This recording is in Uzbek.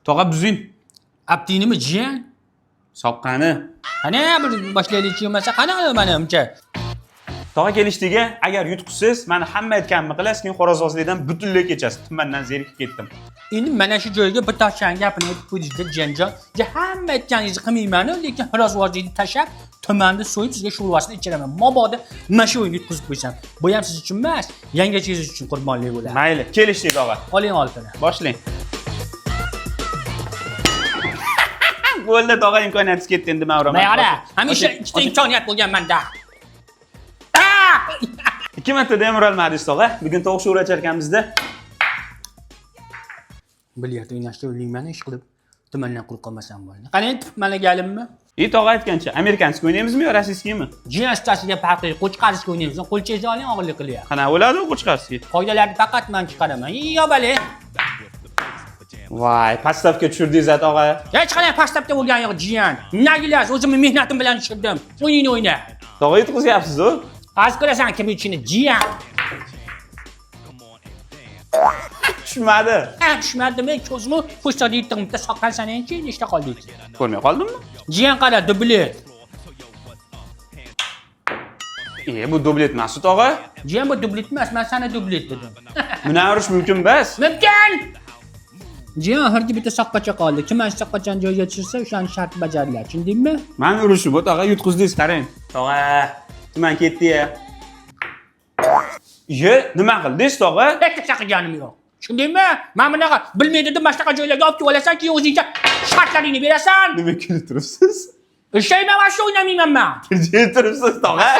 Tog'a buzing. Aptinimi jiyan? Soqqani. Qani bir boshlaylik yemasa qani menimcha. Tog'a kelishdiga, agar yutqisiz, meni hamma aytganimni qilasiz, keyin xo'rozozlikdan butunlay kechasiz. Tumandan zerikib ketdim. Endi mana shu joyga bir toshgan gapini aytib qo'ydingizda janjon. Hamma aytganingizni qilmayman, lekin xo'rozozlikni tashab, tumanda so'yib sizga sho'rvasini ichiraman. Mabodo mana shu o'yinni yutqizib qo'ysam. Bu ham siz uchun emas, yangachingiz uchun qurbonlik bo'ladi. Mayli, kelishdik tog'a. Oling oltini. Boshlang. Bo'ldi tog'a, imkoniyatingiz ketdi endi men uraman. Mayli, hamisha ikkita imkoniyat bo'lgan menda. 2 martada ham urolmadingiz tog'a. Bugun tovuq sho'ra icharkanmizda. Bilyard o'ynashda o'ylayman ish qilib. Tumandan quruq qolmasam bo'ldi. Qani, mana galimmi? Tog'a aytgancha, amerikanskiy o'ynaymizmi yo rossiyskiymi? Jiyan ustasiga farqi yo'q. Qo'chqarishga o'ynaymiz. Qo'lchangizni oling, og'irlik qilyapti. Qana o'ladi qo'chqarskiy? Qoidalarni faqat men chiqaraman. Yo bale. Voy, pastavka tushirdingiz tog'a. Hech qanday pastavka bo'lgani yo'q, jiyan. Nagilasiz, o'zimning mehnatim bilan tushirdim. O'yinni o'yna. Tog'a yutqizyapsiz-ku. Haz qilasan kim uchun jiyan? Tushmadi. Tushmadimi? Ko'zimni po'stada yutdim. Bitta soqqansan-chi, nechta qoldingiz? Ko'rmay qoldimmi? Jiyan qara, dublet. Bu dublet emas, tog'a. Jiyan bu dublet emas, men sana dublet dedim. Buni urish mumkin bas. Mumkin. Jiyan oxirgi bitta soqqacha qoldi. Kim ana soqqachani joyiga tushirsa, o'shaning sharti bajariladi. Tushundingmi? Men urishim, bu tog'a yutqizdingiz, qarang. Tog'a, tuman ketdi-ya. Nima qildingiz, tog'a? Hech narsa qilganim yo'q. Tushundingmi? Men bunaqa bilmaydi deb boshqa joylarga olib kelib olasan, keyin o'zingcha shartlaringni berasan. Nima kulib turibsiz? Ishlayman, mana shu o'ynamayman men. Kirjib turibsiz, tog'a.